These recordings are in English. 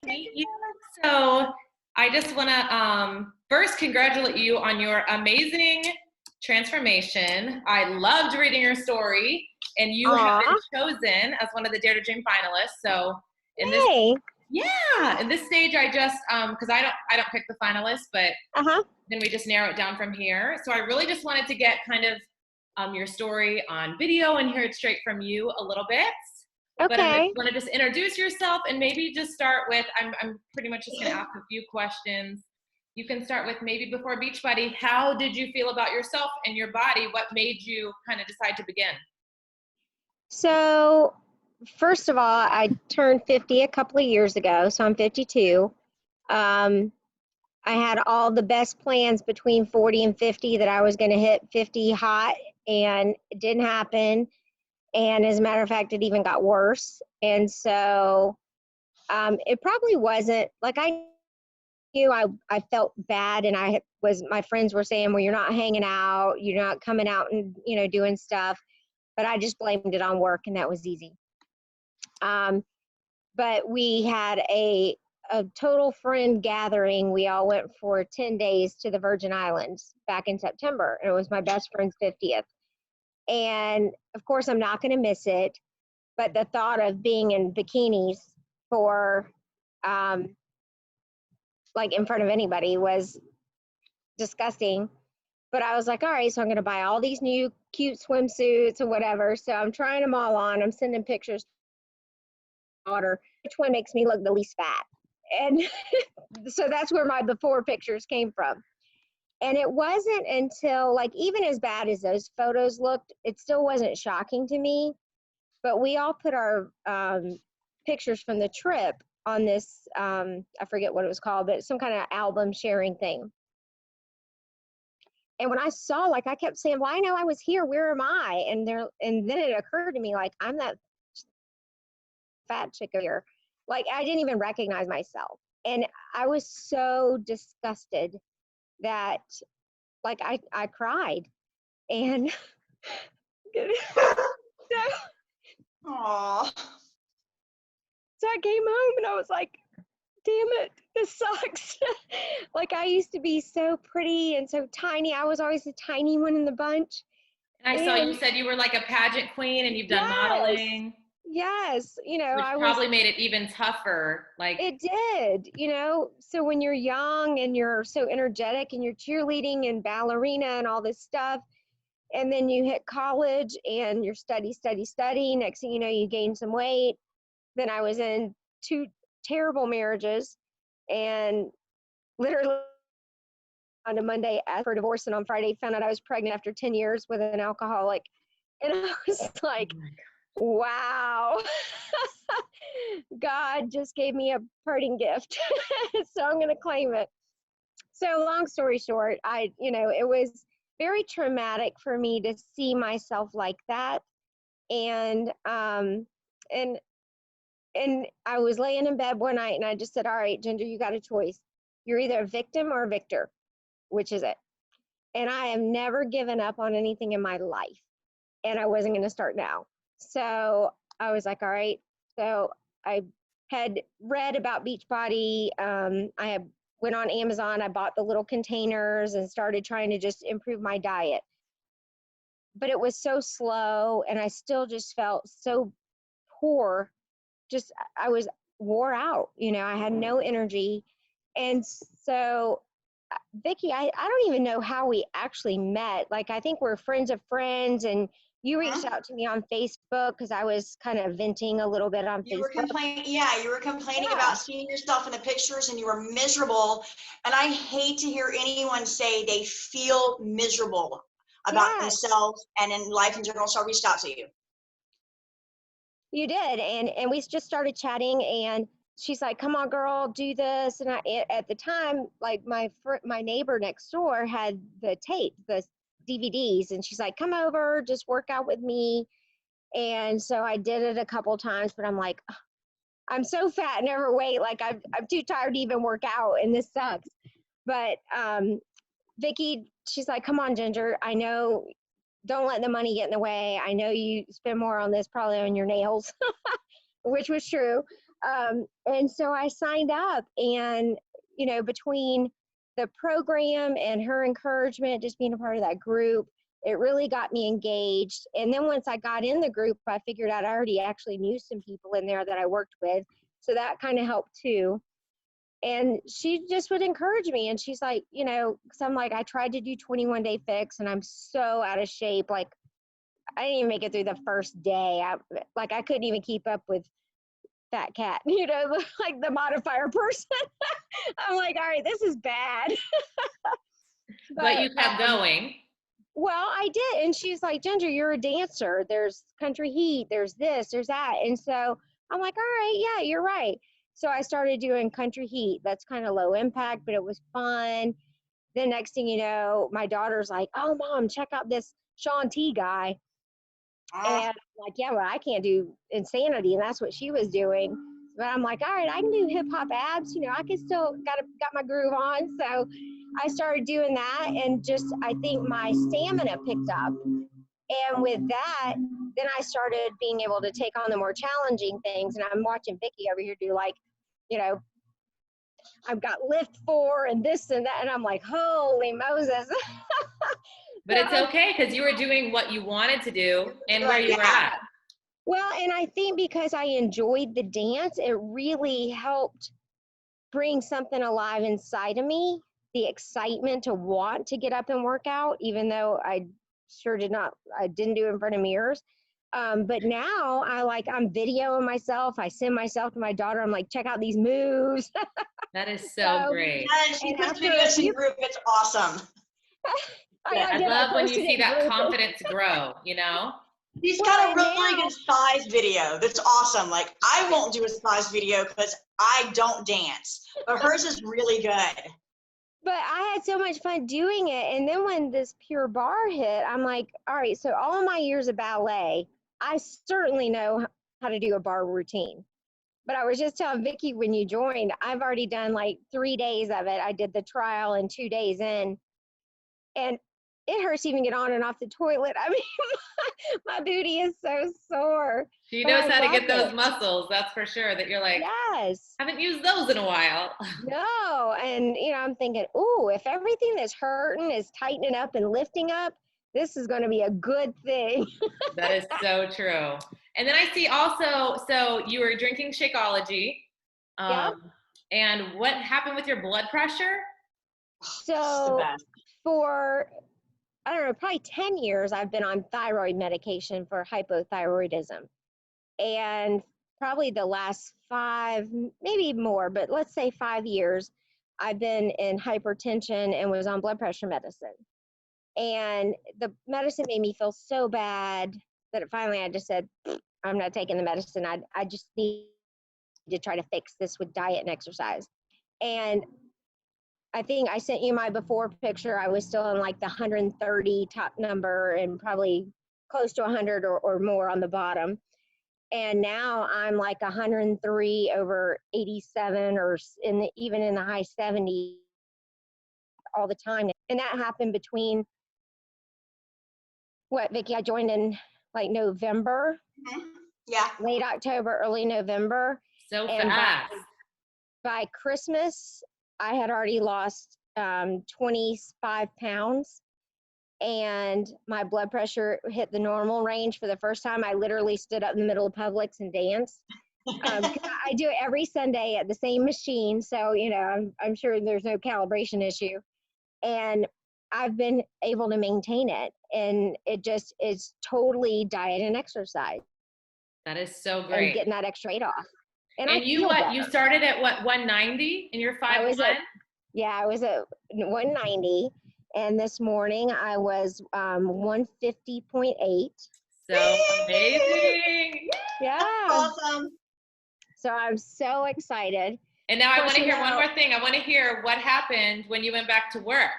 meet you. So I just want to first congratulate you on your amazing transformation. I loved reading your story, and you have been chosen as one of the Dare to Dream finalists. So in this, in this stage, I just because I don't pick the finalists, but then we just narrow it down from here. So I really just wanted to get kind of your story on video and hear it straight from you a little bit. But I want to just introduce yourself and maybe just start with, I'm pretty much just going to ask a few questions. You can start with maybe before Beachbody, how did you feel about yourself and your body? What made you kind of decide to begin? So first of all, I turned 50 a couple of years ago, so I'm 52. I had all the best plans between 40 and 50 that I was going to hit 50 hot, and it didn't happen. And as a matter of fact, it even got worse. And so it probably wasn't like I knew I felt bad, and my friends were saying, well, you're not hanging out, you're not coming out and, doing stuff. But I just blamed it on work, and that was easy. But we had a total friend gathering. We all went for 10 days to the Virgin Islands back in September, and it was my best friend's 50th. And of course, I'm not going to miss it, but the thought of being in bikinis for, like in front of anybody was disgusting. But I was like, all right, so I'm going to buy all these new cute swimsuits or whatever. So I'm trying them all on. I'm sending pictures to my daughter. Which one makes me look the least fat? And so that's where my before pictures came from. And it wasn't until, like, even as bad as those photos looked, it still wasn't shocking to me. But we all put our pictures from the trip on this, I forget what it was called, but some kind of album sharing thing. And when I saw, like, I kept saying, well, I know I was here. Where am I? And then it occurred to me, like, I'm that fat chick here. Like, I didn't even recognize myself. And I was so disgusted that, like, I cried. And Aww. So I came home and I was like, damn it, this sucks. Like, I used to be so pretty and so tiny. I was always the tiny one in the bunch. And I saw you said you were like a pageant queen and you've done modeling. Yes, which probably made it even tougher. Like, it did, so when you're young and you're so energetic and you're cheerleading and ballerina and all this stuff, and then you hit college and you're study. Next thing you know, you gain some weight. Then I was in 2 terrible marriages, and literally on a Monday asked for divorce, and on Friday found out I was pregnant after 10 years with an alcoholic. And I was like, wow, God just gave me a parting gift. So I'm going to claim it. So long story short, it was very traumatic for me to see myself like that. And I was laying in bed one night and I just said, all right, Ginger, you got a choice. You're either a victim or a victor. Which is it? And I have never given up on anything in my life. And I wasn't going to start now. So I was like, all right. So I had read about Beachbody. I went on Amazon. I bought the little containers and started trying to just improve my diet. But it was so slow, and I still just felt so poor. I was wore out. I had no energy. And so, Vicki, I don't even know how we actually met. Like, I think we're friends of friends, and you reached out to me on Facebook because I was kind of venting a little bit on Facebook. You were complaining about seeing yourself in the pictures and you were miserable. And I hate to hear anyone say they feel miserable about themselves and in life in general. So I reached out to you. You did. And we just started chatting, and she's like, come on, girl, do this. And at the time, like, my neighbor next door had the DVDs, and she's like, come over, just work out with me. And so I did it a couple times, but I'm like, I'm so fat and overweight, like I'm too tired to even work out, and this sucks. But Vicki, she's like, come on, Ginger, I know, don't let the money get in the way. I know you spend more on this probably on your nails, which was true. And so I signed up, and, you know, between the program and her encouragement, just being a part of that group, it really got me engaged. And then once I got in the group, I figured out I already actually knew some people in there that I worked with. So that kind of helped too. And she just would encourage me. And she's like, you know, because I'm like, I tried to do 21-day fix and I'm so out of shape. Like, I didn't even make it through the first day. I couldn't even keep up with Fat Cat, you know, like the modifier person. I'm like, all right, this is bad. But you kept going. Well, I did. And she's like, Ginger, you're a dancer. There's Country Heat. There's this, there's that. And so I'm like, all right, yeah, you're right. So I started doing Country Heat. That's kind of low impact, but it was fun. The next thing you know, my daughter's like, oh, Mom, check out this Shaun T guy. And I'm like, yeah, well, I can't do Insanity. And that's what she was doing. But I'm like, all right, I can do hip hop abs. You know, I can still got my groove on. So I started doing that, and just, I think my stamina picked up. And with that, then I started being able to take on the more challenging things. And I'm watching Vicky over here do, like, you know, I've got lift 4 and this and that. And I'm like, holy Moses. But it's okay, because you were doing what you wanted to do and where you were at. Well, and I think because I enjoyed the dance, it really helped bring something alive inside of me, the excitement to want to get up and work out, even though I didn't do it in front of mirrors. But now I'm videoing myself. I send myself to my daughter. I'm like, check out these moves. That is so great. And she puts videos in group. It's awesome. I love when you see that confidence grow, you know? She's got a really good size video. That's awesome. Like, I won't do a size video because I don't dance, but hers is really good. But I had so much fun doing it. And then when this Pure Barre hit, I'm like, all right, so all my years of ballet, I certainly know how to do a bar routine. But I was just telling Vicky when you joined, I've already done like 3 days of it. I did the trial and 2 days in. And it hurts even get on and off the toilet. I mean, my booty is so sore. She knows how to get those muscles, that's for sure, that you're like, yes, haven't used those in a while. No, and you know, I'm thinking, ooh, if everything that's hurting is tightening up and lifting up, this is going to be a good thing. That is so true. And then I see also, so you were drinking Shakeology. Yeah. And what happened with your blood pressure? So for, I don't know, probably 10 years, I've been on thyroid medication for hypothyroidism. And probably the last 5, maybe more, but let's say 5 years, I've been in hypertension and was on blood pressure medicine. And the medicine made me feel so bad that finally I just said, I'm not taking the medicine. I just need to try to fix this with diet and exercise. And I think I sent you my before picture. I was still in like the 130 top number and probably close to 100 or more on the bottom. And now I'm like 103 over 87 or even in the high 70s all the time. And that happened between what, Vicky? I joined in like November. Mm-hmm. Yeah. Late October, early November. So fast. By Christmas, I had already lost 25 pounds. And my blood pressure hit the normal range for the first time. I literally stood up in the middle of Publix and danced. I do it every Sunday at the same machine. So, you know, I'm sure there's no calibration issue. And I've been able to maintain it. And it just is totally diet and exercise. That is so great. And getting that extra weight off. And you started at what, 190 and you're 5'1"? Yeah, I was at 190. And this morning I was 150.8. So amazing. Yeah. Awesome. So I'm so excited. And now I want to hear one more thing. I want to hear what happened when you went back to work.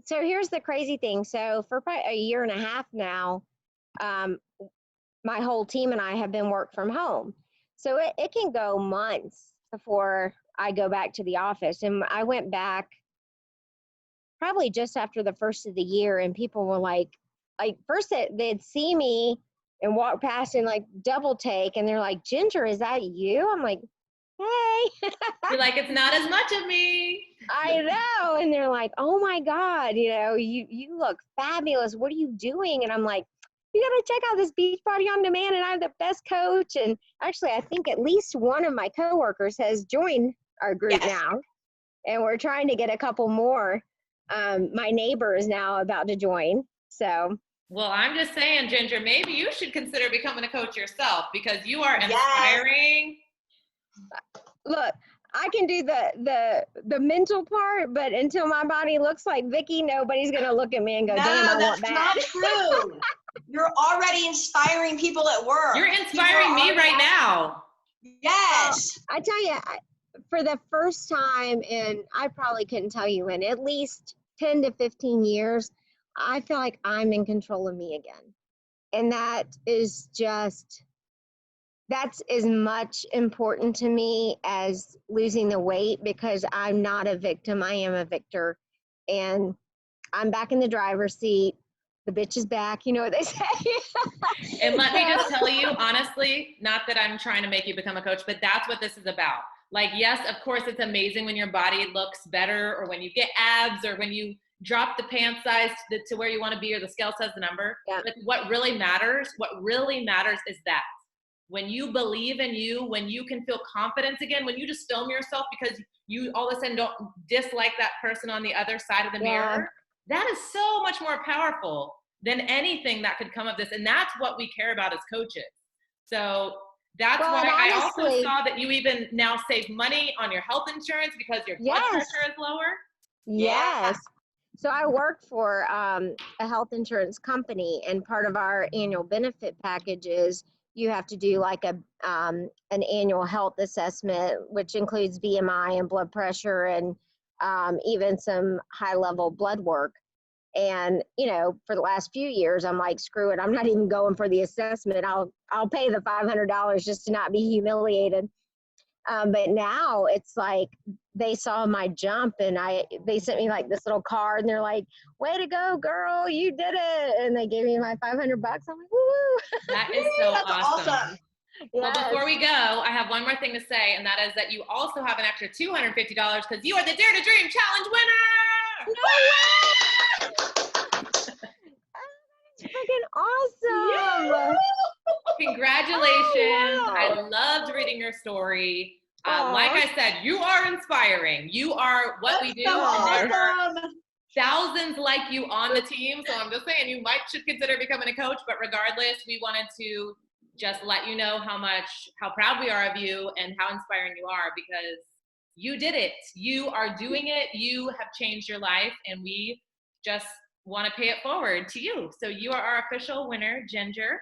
So here's the crazy thing. So for probably a year and a half now, my whole team and I have been work from home. So it can go months before I go back to the office. And I went back probably just after the first of the year, and people were like first they'd see me and walk past and like double take, and they're like, Ginger, is that you? I'm like, hey. You're like, it's not as much of me. I know. And they're like, oh my God, you look fabulous. What are you doing? And I'm like, you got to check out this Beachbody On Demand, and I'm the best coach. And actually, I think at least one of my coworkers has joined our group now, and we're trying to get a couple more. My neighbor is now about to join. So, well, I'm just saying, Ginger, maybe you should consider becoming a coach yourself, because you are inspiring. Look, I can do the mental part, but until my body looks like Vicky, nobody's gonna look at me and go, "Damn, I want that." That's not true. You're already inspiring people at work. You're inspiring me right now. Yes. I tell you, for the first time, and I probably couldn't tell you in at least 10 to 15 years, I feel like I'm in control of me again, and that's as much important to me as losing the weight, because I'm not a victim. I am a victor, and I'm back in the driver's seat. The bitch is back. You know what they say. And let me just tell you, honestly, not that I'm trying to make you become a coach, but that's what this is about. Like, yes, of course, it's amazing when your body looks better, or when you get abs, or when you drop the pant size to where you want to be, or the scale says the number. Yeah. But what really matters is that when you believe in you, when you can feel confidence again, when you just film yourself because you all of a sudden don't dislike that person on the other side of the mirror, that is so much more powerful than anything that could come of this. And that's what we care about as coaches. So that's why I also saw that you even now save money on your health insurance because your blood pressure is lower. Yes. So I work for a health insurance company, and part of our annual benefit package is you have to do like an annual health assessment, which includes BMI and blood pressure, and even some high level blood work. And, for the last few years, I'm like, screw it. I'm not even going for the assessment. I'll pay the $500 just to not be humiliated. But now it's like they saw my jump, and they sent me like this little card, and they're like, way to go, girl, you did it. And they gave me my $500. I'm like, woo. That is so awesome. Yes. Well, before we go, I have one more thing to say, and that is that you also have an extra $250 because you are the Dare to Dream Challenge winner! No way! That's freaking awesome! Yeah. Congratulations. Oh, wow. I loved reading your story. Like I said, you are inspiring. You are what we do. And there are thousands like you on the team. So I'm just saying you should consider becoming a coach. But regardless, we wanted to just let you know how proud we are of you and how inspiring you are, because you did it. You are doing it. You have changed your life, and we just want to pay it forward to you. So you are our official winner, Ginger.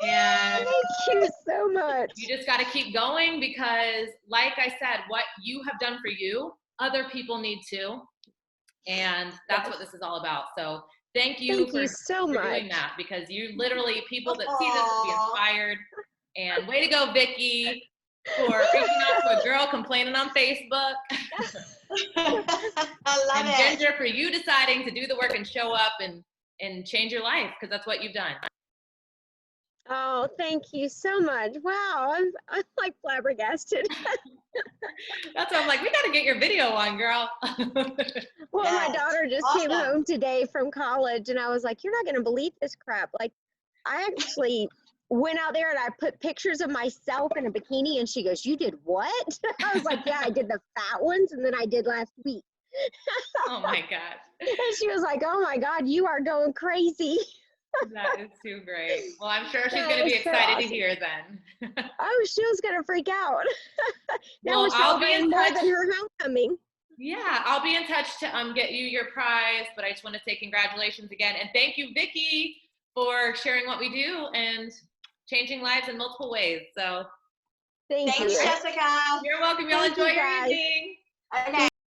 And thank you so much. You just got to keep going, because like I said, what you have done for you, other people need to. And that's what this is all about. So thank you for doing that, because you literally, people that see this will be inspired. And way to go, Vicky, for reaching out to a girl complaining on Facebook. I love it. Ginger, for you deciding to do the work and show up and change your life, because that's what you've done. Oh, thank you so much. Wow, I'm like flabbergasted. That's why I'm like, we got to get your video on, girl. Well, my daughter just came home today from college, and I was like, you're not going to believe this crap. Like, I actually went out there and I put pictures of myself in a bikini, and she goes, you did what? I was like, yeah, I did the fat ones, and then I did last week. Oh my God. And she was like, oh my God, you are going crazy. That is too great. Well, I'm sure she's going to be excited to hear then. Oh, she was going to freak out. Now well, I'll be in touch. More than her homecoming. Yeah, I'll be in touch to get you your prize, but I just want to say congratulations again. And thank you, Vicky, for sharing what we do and changing lives in multiple ways. So thank you, Jessica. You're welcome. Y'all enjoy your evening. Okay.